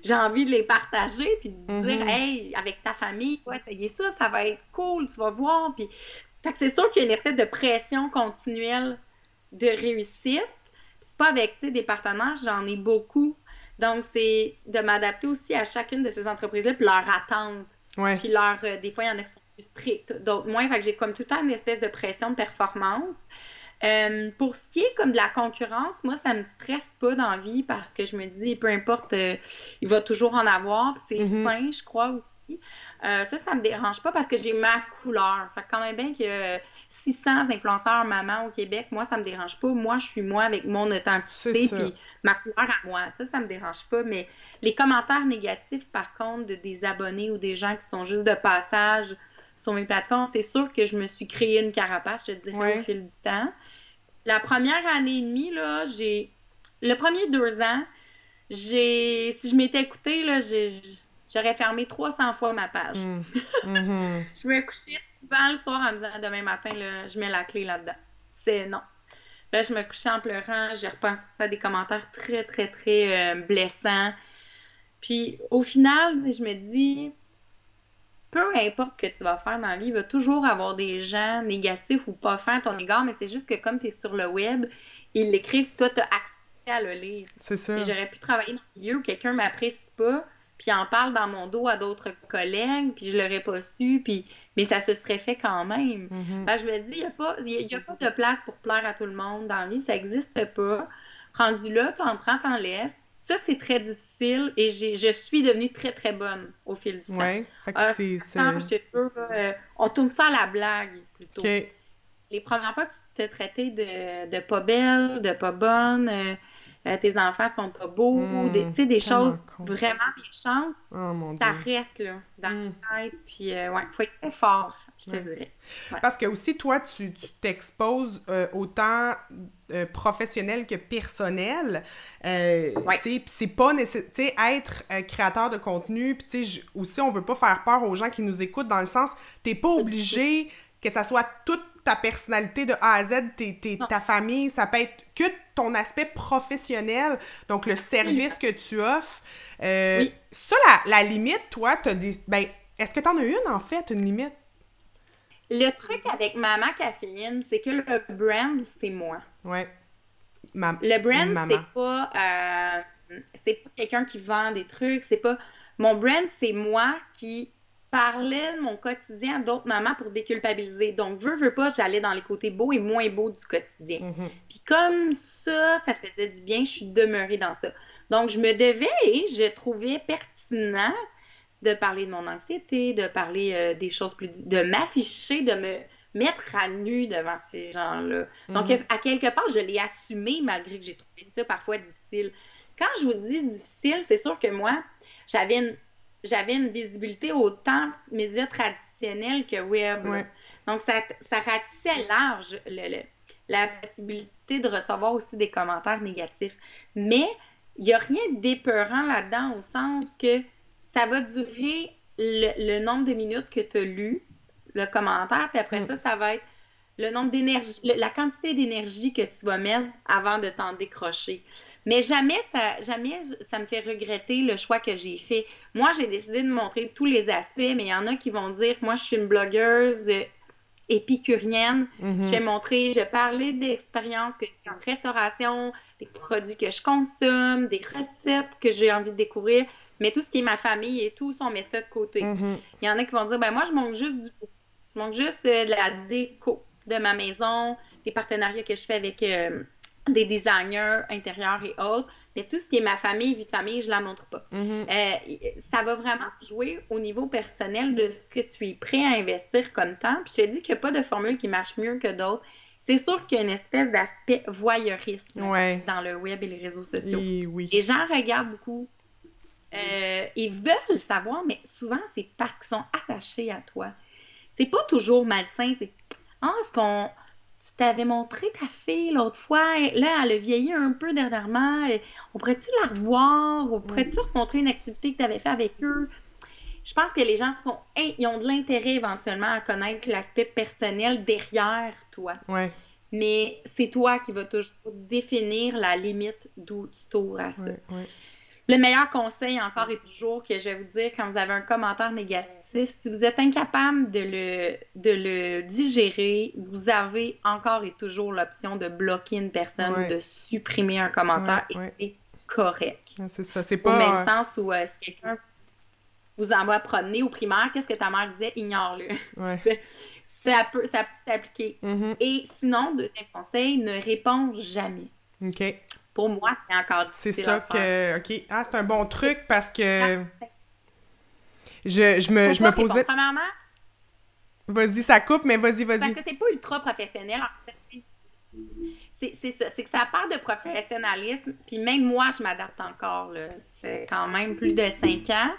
j'ai envie de les partager, puis de dire, hey, avec ta famille, ouais, essayez ça, ça va être cool, tu vas voir, puis fait que c'est sûr qu'il y a une espèce de pression continuelle de réussite, puis c'est pas avec, tu sais, des partenaires, j'en ai beaucoup. Donc, c'est de m'adapter aussi à chacune de ces entreprises-là, puis leur attente. Ouais. Puis des fois, il y en a qui sont plus strictes, d'autres moins. Fait que j'ai comme tout le temps une espèce de pression de performance. Pour ce qui est comme de la concurrence, moi, ça me stresse pas dans la vie parce que je me dis, peu importe, il va toujours en avoir. C'est sain, je crois aussi. Ça me dérange pas parce que j'ai ma couleur. Fait que quand même bien qu'il y a 600 influenceurs mamans au Québec, moi, ça me dérange pas. Moi, je suis moi avec mon authenticité puis ma couleur à moi. Ça me dérange pas. Mais les commentaires négatifs, par contre, des abonnés ou des gens qui sont juste de passage sur mes plateformes, c'est sûr que je me suis créé une carapace, je te dirais, au fil du temps. La première année et demie, là, le premier 2 ans, si je m'étais écoutée, là, j'aurais fermé 300 fois ma page. Je me couchais souvent le soir en me disant demain matin, là, je mets la clé là-dedans. C'est non. Là, je me couchais en pleurant. J'ai repensé à des commentaires très, très, très blessants. Puis au final, je me dis, peu importe ce que tu vas faire dans la vie, il va toujours avoir des gens négatifs ou pas fins à ton égard, mais c'est juste que comme tu es sur le web, ils l'écrivent, toi, tu as accès à le lire. C'est ça. Et j'aurais pu travailler dans un milieu où quelqu'un m'apprécie pas, puis en parle dans mon dos à d'autres collègues, puis je l'aurais pas su, mais ça se serait fait quand même. Fait que je me dis, il y a pas de place pour plaire à tout le monde dans la vie, ça existe pas. Rendu là, t'en prends, t'en laisses. Ça, c'est très difficile et je suis devenue très, très bonne au fil du temps. Ouais, fait que je te jure, on tourne ça à la blague, plutôt. Okay. Les premières fois que tu t'es traité de pas belle, de pas bonne, tes enfants sont pas beaux, tu sais, des choses vraiment méchantes, ça reste là, dans la tête, puis faut être très fort, je te dirais. Ouais. Parce que aussi, toi, tu t'exposes autant professionnel que personnel. Puis c'est pas nécessaire. Tu sais, être créateur de contenu, puis tu sais, aussi, on veut pas faire peur aux gens qui nous écoutent, dans le sens, t'es pas obligé que ça soit toute ta personnalité de A à Z, ta famille, ça peut être que ton aspect professionnel, donc le service que tu offres. Ça, la limite, toi, t'as des... Ben, est-ce que t'en as une, en fait, une limite? Le truc avec Maman Caféine, c'est que le brand, c'est moi. Ouais. Le brand, c'est pas quelqu'un qui vend des trucs, c'est pas... Mon brand, c'est moi qui parlais de mon quotidien à d'autres mamans pour déculpabiliser. Donc, veux pas, j'allais dans les côtés beaux et moins beaux du quotidien. Puis comme ça faisait du bien, je suis demeurée dans ça. Donc, je me devais et je trouvais pertinent de parler de mon anxiété, de parler des choses plus... de m'afficher, de me mettre à nu devant ces gens-là. Donc, à quelque part, je l'ai assumé malgré que j'ai trouvé ça parfois difficile. Quand je vous dis difficile, c'est sûr que moi, j'avais une visibilité autant médias traditionnels que web. Ouais. Donc, ça ratissait large la possibilité de recevoir aussi des commentaires négatifs. Mais il n'y a rien d'épeurant là-dedans au sens que ça va durer le nombre de minutes que tu as lu le commentaire, puis après ça, ça va être le nombre d'énergie, la quantité d'énergie que tu vas mettre avant de t'en décrocher. Mais jamais ça me fait regretter le choix que j'ai fait. Moi, j'ai décidé de montrer tous les aspects, mais il y en a qui vont dire, moi, je suis une blogueuse épicurienne. Je vais parler d'expériences que j'ai en restauration, des produits que je consomme, des recettes que j'ai envie de découvrir, mais tout ce qui est ma famille et tout, on met ça de côté. Il y en a qui vont dire, ben moi, je montre juste je montre juste de la déco de ma maison, des partenariats que je fais avec des designers intérieurs et autres. Mais tout ce qui est ma famille, vie de famille, je la montre pas. Ça va vraiment jouer au niveau personnel de ce que tu es prêt à investir comme temps. Puis je te dis qu'il n'y a pas de formule qui marche mieux que d'autres. C'est sûr qu'il y a une espèce d'aspect voyeurisme dans le web et les réseaux sociaux. Oui. Les gens regardent beaucoup. Ils veulent savoir, mais souvent, c'est parce qu'ils sont attachés à toi. C'est pas toujours malsain. C'est « Ah, est-ce qu'on... Tu t'avais montré ta fille l'autre fois, là, elle a vieilli un peu dernièrement. On pourrait-tu la revoir? Ou pourrais-tu remontrer une activité que tu avais fait avec eux? » Je pense que les gens ils ont de l'intérêt éventuellement à connaître l'aspect personnel derrière toi. Mais c'est toi qui vas toujours définir la limite d'où tu t'ouvres à ça. Le meilleur conseil encore et toujours que je vais vous dire quand vous avez un commentaire négatif, si vous êtes incapable de le digérer, vous avez encore et toujours l'option de bloquer une personne, de supprimer un commentaire et c'est correct. C'est ça, c'est pas... Au même sens où si quelqu'un vous envoie promener au primaire, qu'est-ce que ta mère disait? Ignore-le. Ça peut s'appliquer. Et sinon, deuxième conseil, ne réponds jamais. Pour moi, c'est encore difficile. C'est ça que... OK. Ah, c'est un bon truc parce que... Je me posais... Premièrement... Vas-y, ça coupe, mais vas-y. Parce que c'est pas ultra professionnel, en fait. C'est ça. C'est que ça part de professionnalisme. Puis même moi, je m'adapte encore, là. C'est quand même plus de 5 ans.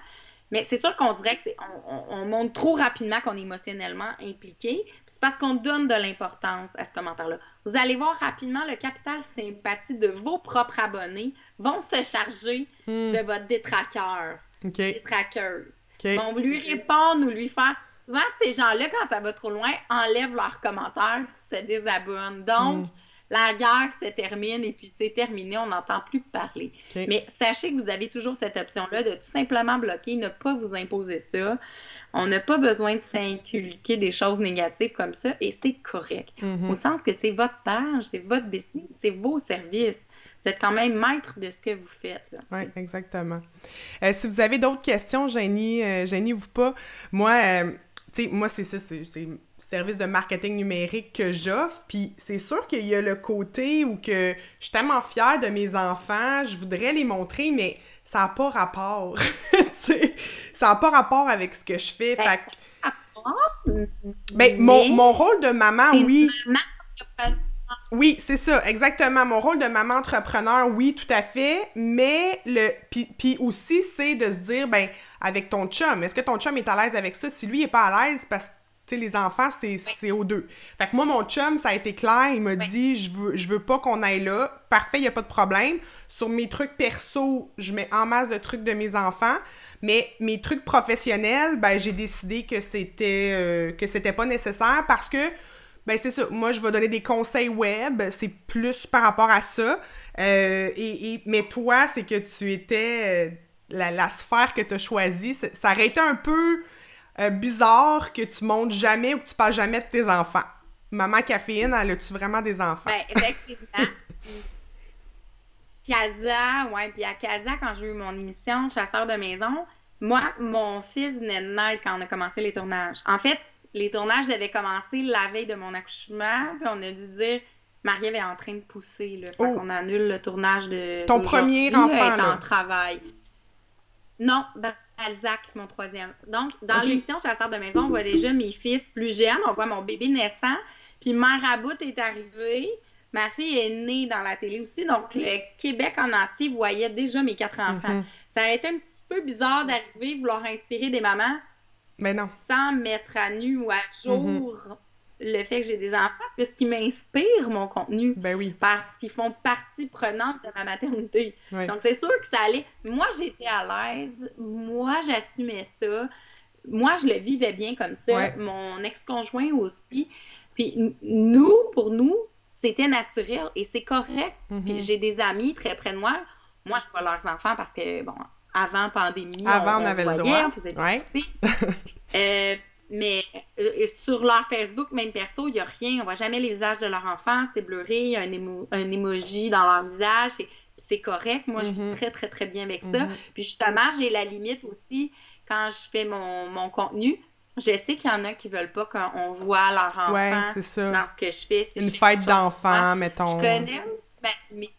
Mais c'est sûr qu'on dirait qu'on montre trop rapidement qu'on est émotionnellement impliqué. Puis c'est parce qu'on donne de l'importance à ce commentaire-là. Vous allez voir rapidement, le capital sympathie de vos propres abonnés vont se charger de votre détraqueur, détraqueuse. Vont lui répondre ou lui faire... Souvent, ces gens-là, quand ça va trop loin, enlèvent leurs commentaires, se désabonnent. Donc, la guerre se termine et puis c'est terminé, on n'entend plus parler. Mais sachez que vous avez toujours cette option-là de tout simplement bloquer, ne pas vous imposer ça. On n'a pas besoin de s'inculquer des choses négatives comme ça et c'est correct. Au sens que c'est votre page, c'est votre business, c'est vos services. Vous êtes quand même maître de ce que vous faites. Oui, exactement. Si vous avez d'autres questions, gênez-vous pas. Moi, tu sais, moi, c'est ça, c'est le service de marketing numérique que j'offre, puis c'est sûr qu'il y a le côté où que je suis tellement fière de mes enfants, je voudrais les montrer, mais ça n'a pas rapport. Ça n'a pas rapport avec ce que je fais. Mon rôle de maman, oui. Oui, c'est ça, exactement. Mon rôle de maman entrepreneur, oui, tout à fait, mais puis aussi, c'est de se dire, ben, avec ton chum, est-ce que ton chum est à l'aise avec ça? Si lui, il est pas à l'aise, parce que, tu sais, les enfants, c'est aux deux. Fait que moi, mon chum, ça a été clair, il m'a dit, je veux pas qu'on aille là. Parfait, il y a pas de problème. Sur mes trucs perso, je mets en masse de trucs de mes enfants, mais mes trucs professionnels, ben, j'ai décidé que c'était pas nécessaire parce que ben c'est ça, moi je vais donner des conseils web, c'est plus par rapport à ça. Mais toi, c'est que tu étais la sphère que tu as choisie. Ça aurait été un peu bizarre que tu montes jamais ou que tu parles jamais de tes enfants. Maman Caféine, elle a-tu vraiment des enfants? Ben, effectivement. Puis à Casa, quand j'ai eu mon émission Chasseur de maison, moi, mon fils venait de naître quand on a commencé les tournages. En fait, les tournages devaient commencer la veille de mon accouchement, puis on a dû dire Marie-Ève est en train de pousser, là, fait qu'on annule le tournage de ton premier enfant, là, est là. en travail. Non, Balzac, mon troisième. Donc, dans l'émission Chasseur de maison, on voit déjà mes fils plus jeunes, on voit mon bébé naissant, puis Mère à bout est arrivée. Ma fille est née dans la télé aussi, donc le Québec en entier voyait déjà mes 4 enfants. Ça aurait été un petit peu bizarre d'arriver, vouloir inspirer des mamans mais non. sans mettre à nu ou à jour le fait que j'ai des enfants, puisqu'ils m'inspirent mon contenu. Ben oui. Parce qu'ils font partie prenante de ma maternité. Oui. Donc, c'est sûr que ça allait. Moi, j'étais à l'aise. Moi, j'assumais ça. Moi, je le vivais bien comme ça. Ouais. Mon ex-conjoint aussi. Puis pour nous, c'était naturel et c'est correct. Puis j'ai des amis très près de moi. Moi, je vois leurs enfants parce que, bon, avant pandémie, on avait le droit. On faisait des mais sur leur Facebook, même perso, il n'y a rien. On voit jamais les visages de leurs enfants. C'est blurré. Il y a un emoji dans leur visage. C'est correct. Moi, je vis très, très, très bien avec ça. Puis justement, j'ai la limite aussi quand je fais mon contenu. Je sais qu'il y en a qui veulent pas qu'on voit leur enfant dans ce que je fais. Une fête d'enfants, mettons. Je connais, mais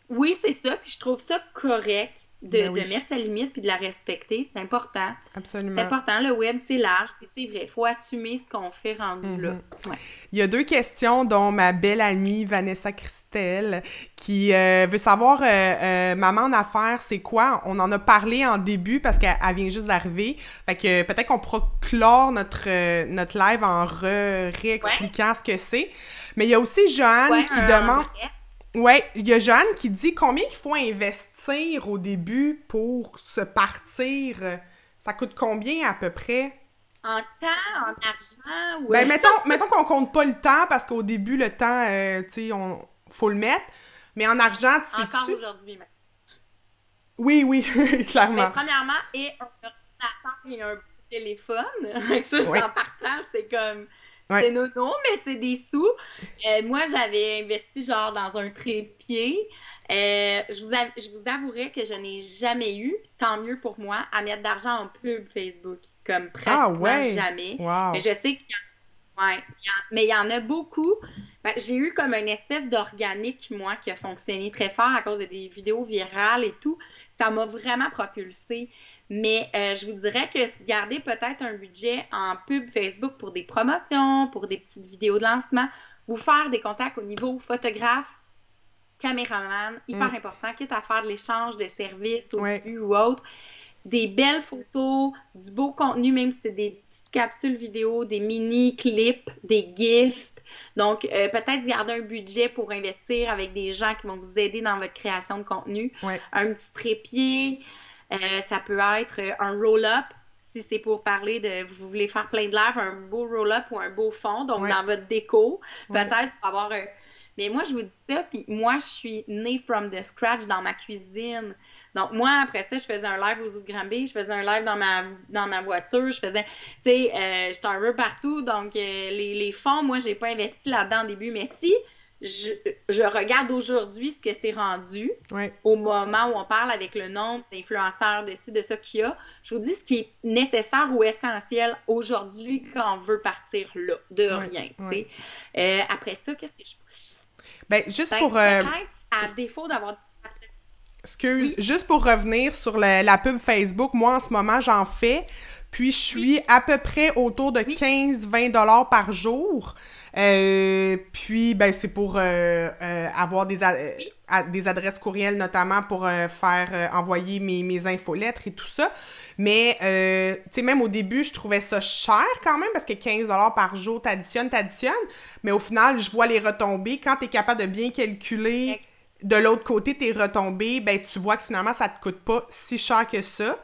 oui, c'est ça. Puis je trouve ça correct de mettre sa limite puis de la respecter. C'est important. Absolument. C'est important. Le web, c'est large. Puis c'est vrai. Il faut assumer ce qu'on fait rendu là. Ouais. Il y a 2 questions, dont ma belle amie Vanessa Christelle qui veut savoir maman en affaires, c'est quoi? On en a parlé en début parce qu'elle vient juste d'arriver. Fait que peut-être qu'on pourra clore notre live en réexpliquant ce que c'est. Mais il y a aussi Joanne qui demande... Oui, il y a Joanne qui dit combien il faut investir au début pour se partir. Ça coûte combien à peu près? En temps, en argent? Ou... Ben, mettons qu'on compte pas le temps parce qu'au début, le temps, tu sais, faut le mettre. Mais en argent, tu sais. Encore aujourd'hui, même. Oui, clairement. Mais premièrement, et un ordinateur et un téléphone. Ça, en partant, c'est comme... C'est nono, mais c'est des sous. Moi, j'avais investi genre dans un trépied. Je vous avouerai que je n'ai jamais eu, tant mieux pour moi, à mettre d'argent en pub Facebook. Comme pratiquement jamais. Wow. Mais je sais qu'il y en a beaucoup. Ben, j'ai eu comme une espèce d'organique, moi, qui a fonctionné très fort à cause de des vidéos virales et tout. Ça m'a vraiment propulsée. Mais je vous dirais que garder peut-être un budget en pub Facebook pour des promotions, pour des petites vidéos de lancement, ou faire des contacts au niveau photographe, caméraman, hyper important, quitte à faire de l'échange de services au début ou autre. Des belles photos, du beau contenu, même si c'est des petites capsules vidéo, des mini-clips, des gifts. Donc, peut-être garder un budget pour investir avec des gens qui vont vous aider dans votre création de contenu. Un petit trépied, ça peut être un roll-up, si c'est pour parler de, vous voulez faire plein de live, un beau roll-up ou un beau fond, donc dans votre déco, peut-être pour avoir un... Mais moi, je vous dis ça, puis moi, je suis née from the scratch dans ma cuisine. Donc, moi, après ça, je faisais un live aux Zoo de Granby, je faisais un live dans ma voiture, je faisais, tu sais, j'étais un peu partout. Donc, les fonds, moi, j'ai pas investi là-dedans au début. Mais si je regarde aujourd'hui ce que c'est rendu, au moment où on parle avec le nombre d'influenceurs de ci, de ça qu'il y a, je vous dis ce qui est nécessaire ou essentiel aujourd'hui quand on veut partir là, de rien, tu sais. Après ça, qu'est-ce que je... Ben, juste pour... Peut-être, à défaut d'avoir... Juste pour revenir sur la pub Facebook, moi, en ce moment, j'en fais, puis je suis à peu près autour de 15-20 $ par jour. Puis, ben, c'est pour avoir des adresses courriels, notamment pour faire envoyer mes infolettres et tout ça. Mais, tu sais, même au début, je trouvais ça cher quand même, parce que 15 $ par jour, t'additionnes. Mais au final, je vois les retombées. Quand t'es capable de bien calculer de l'autre côté tes retombées, ben, tu vois que finalement, ça te coûte pas si cher que ça.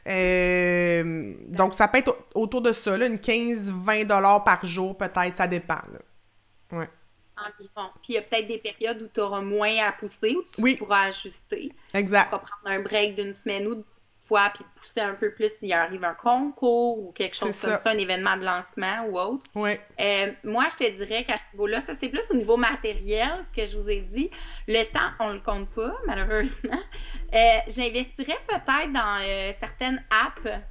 Donc, ça peut être autour de ça, là, une 15-20 $ par jour, peut-être, ça dépend. Là. Ouais. Environ. Puis il y a peut-être des périodes où tu auras moins à pousser, où tu pourras ajuster. Exact. Tu vas prendre un break d'une semaine ou 2 fois, puis pousser un peu plus s'il arrive un concours ou quelque chose comme ça, un événement de lancement ou autre. Oui. Moi, je te dirais qu'à ce niveau-là, ça c'est plus au niveau matériel, ce que je vous ai dit. Le temps, on le compte pas, malheureusement. J'investirais peut-être dans certaines apps.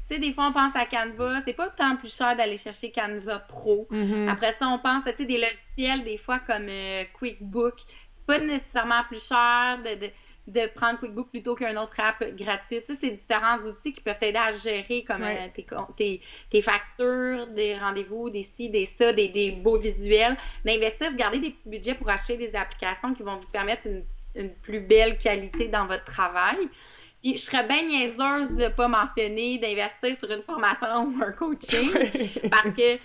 Tu sais, des fois, on pense à Canva. C'est pas tant plus cher d'aller chercher Canva Pro. Après ça, on pense à des logiciels, des fois, comme QuickBook. C'est pas nécessairement plus cher de prendre QuickBook plutôt qu'un autre app gratuite. Tu sais, c'est différents outils qui peuvent t'aider à gérer comme tes factures, des rendez-vous, des ci, des ça, des beaux visuels. D'investir, de garder des petits budgets pour acheter des applications qui vont vous permettre une plus belle qualité dans votre travail. Puis, je serais bien niaiseuse de ne pas mentionner d'investir sur une formation ou un coaching parce que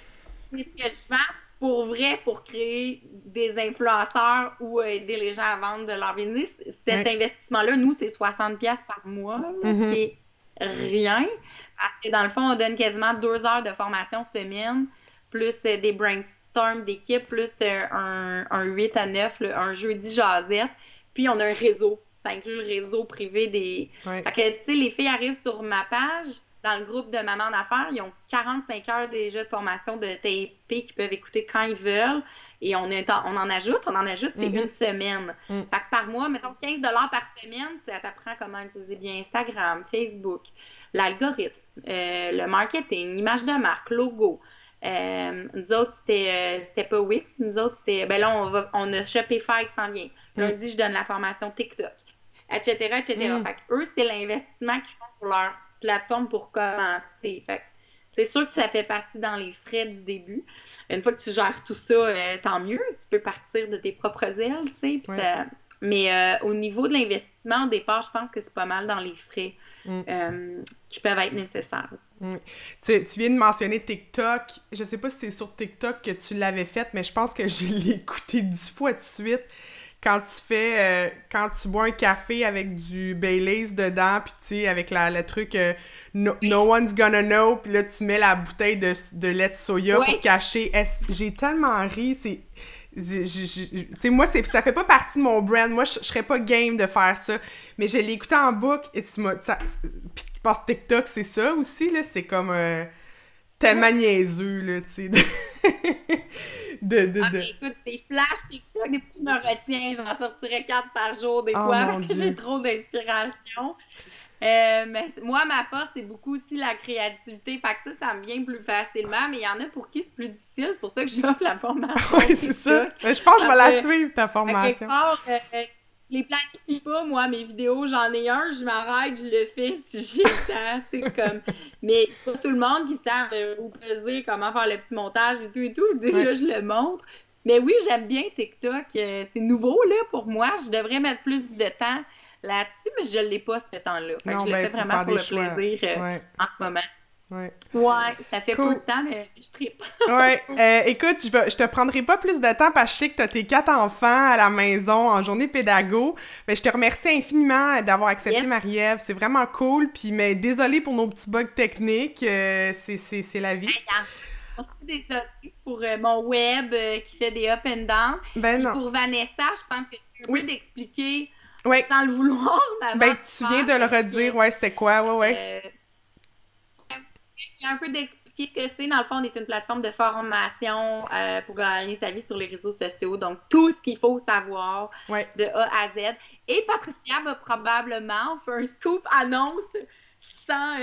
c'est ce que je vends pour vrai pour créer des influenceurs ou aider les gens à vendre de leur business. Cet investissement-là, nous, c'est 60$ par mois, là, ce qui est rien. Parce que dans le fond, on donne quasiment 2 heures de formation semaine, plus des brainstorms d'équipe, plus un 8 à 9, là, un jeudi jasette. Puis on a un réseau. Ça inclut le réseau privé des... Fait que, tu sais, les filles arrivent sur ma page, dans le groupe de Maman d'affaires, ils ont 45 heures déjà de formation de TP qu'ils peuvent écouter quand ils veulent. Et on en ajoute, c'est une semaine. Fait que par mois, mettons 15$ par semaine, ça t'apprend comment utiliser bien Instagram, Facebook, l'algorithme, le marketing, image de marque, logo. Nous autres, c'était pas Wix, nous autres, c'était... Ben là, on a Shopify qui s'en vient. Lundi, je donne la formation TikTok, etc., etc. Fait que eux, c'est l'investissement qu'ils font pour leur plateforme pour commencer. Fait que c'est sûr que ça fait partie dans les frais du début. Une fois que tu gères tout ça, tant mieux. Tu peux partir de tes propres ailes, tu sais. Mais au niveau de l'investissement, au départ, je pense que c'est pas mal dans les frais qui peuvent être nécessaires. Tu viens de mentionner TikTok. Je sais pas si c'est sur TikTok que tu l'avais fait, mais je pense que je l'ai écouté 10 fois de suite. Quand tu bois un café avec du Baileys dedans, puis tu sais, avec le truc no one's gonna know, puis là, tu mets la bouteille de lait de soya pour cacher. J'ai tellement ri, tu sais, moi, ça fait pas partie de mon brand. Moi, je serais pas game de faire ça. Mais je l'ai écouté en boucle, et puis je pense que TikTok, c'est ça aussi, là. C'est comme tellement niaiseux, là, tu sais. Écoute, des flashs TikTok, des fois, je me retiens, j'en sortirais 4 par jour des fois, parce que j'ai trop d'inspiration. Mais moi, ma force, c'est beaucoup aussi la créativité. Fait que ça me vient plus facilement, mais il y en a pour qui c'est plus difficile. C'est pour ça que j'offre la formation. Oui, c'est ça. Je pense que je vais la suivre, ta formation. Les planifie pas, moi, mes vidéos, j'en ai un, je m'arrête, je le fais si j'ai le temps, tu sais, comme... Mais pour tout le monde qui savent où peser, comment faire le petit montage et tout, déjà, je le montre. Mais oui, j'aime bien TikTok, c'est nouveau, là, pour moi, je devrais mettre plus de temps là-dessus, mais je l'ai pas, ce temps-là. Fait que je le fais vraiment pour le plaisir en ce moment. Ouais, ça fait peu de temps, mais je trippe. Écoute, je te prendrai pas plus de temps parce que je sais que t'as tes 4 enfants à la maison en journée pédago. Mais je te remercie infiniment d'avoir accepté, Marie-Ève. C'est vraiment cool. Puis, mais désolée pour nos petits bugs techniques. C'est la vie. Désolée pour mon web qui fait des up and down. Ben non. Pour Vanessa, je pense que tu peux t'expliquer sans le vouloir. Tu viens de le redire. C'était quoi? Je viens un peu d'expliquer ce que c'est. Dans le fond, on est une plateforme de formation pour gagner sa vie sur les réseaux sociaux. Donc, tout ce qu'il faut savoir de A à Z. Et Patricia va probablement faire un scoop annonce sans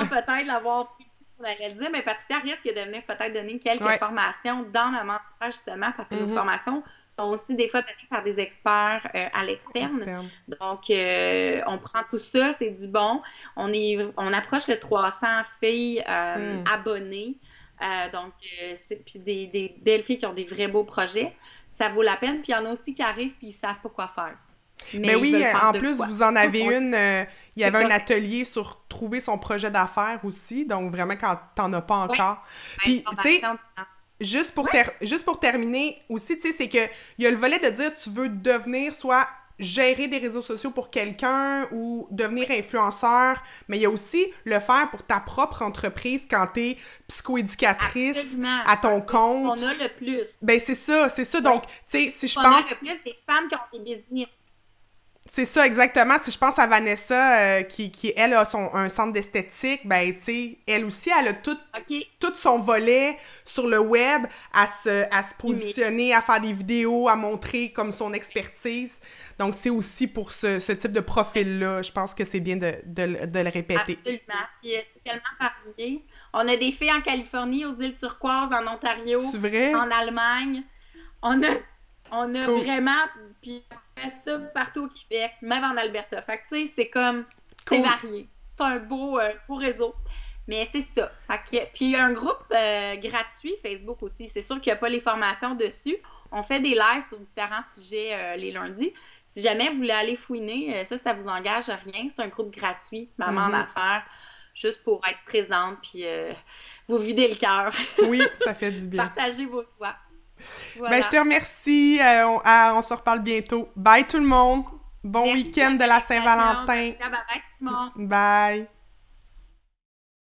peut-être l'avoir pris pour la réaliser. Mais Patricia risque de venir peut-être donner quelques formations dans Maman d'affaires, justement, parce que nos formations sont aussi des fois données par des experts à l'externe. Donc, on prend tout ça, c'est du bon. On approche les 300 filles abonnées. Donc, puis des belles filles qui ont des vrais beaux projets. Ça vaut la peine. Puis il y en a aussi qui arrivent puis ils savent pas quoi faire. Mais oui, en plus, vous en avez il y avait un atelier sur trouver son projet d'affaires aussi. Donc, vraiment, quand t'en as pas encore. Puis, tu sais... Juste pour terminer aussi, tu sais, c'est que il y a le volet de dire tu veux devenir soit gérer des réseaux sociaux pour quelqu'un ou devenir influenceur, mais il y a aussi le faire pour ta propre entreprise quand t'es psychoéducatrice à ton compte. On a le plus. Ben c'est ça. Donc, tu sais, si je pense... On a le plus des femmes qui ont des business. C'est ça, exactement. Si je pense à Vanessa, qui elle, a un centre d'esthétique, ben, tu sais, elle aussi, elle a tout son volet sur le web à se positionner, à faire des vidéos, à montrer comme son expertise. Donc, c'est aussi pour ce type de profil-là. Je pense que c'est bien de le répéter. Absolument. Puis, c'est tellement varié. On a des filles en Californie, aux îles Turquoises, en Ontario, en Allemagne. On a vraiment... Puis, ça partout au Québec, même en Alberta. Fait que, tu sais, c'est comme... C'est varié. C'est un beau réseau. Mais c'est ça. Fait que, puis, il y a un groupe gratuit Facebook aussi. C'est sûr qu'il n'y a pas les formations dessus. On fait des lives sur différents sujets les lundis. Si jamais vous voulez aller fouiner, ça vous engage à rien. C'est un groupe gratuit, Maman d'affaires. juste pour être présente, puis vous vider le cœur. Oui, ça fait du bien. Partagez vos joies. Voilà. Ben, je te remercie. On se reparle bientôt. Bye tout le monde. Bon week-end de la Saint-Valentin. Bye tout le monde. Bye.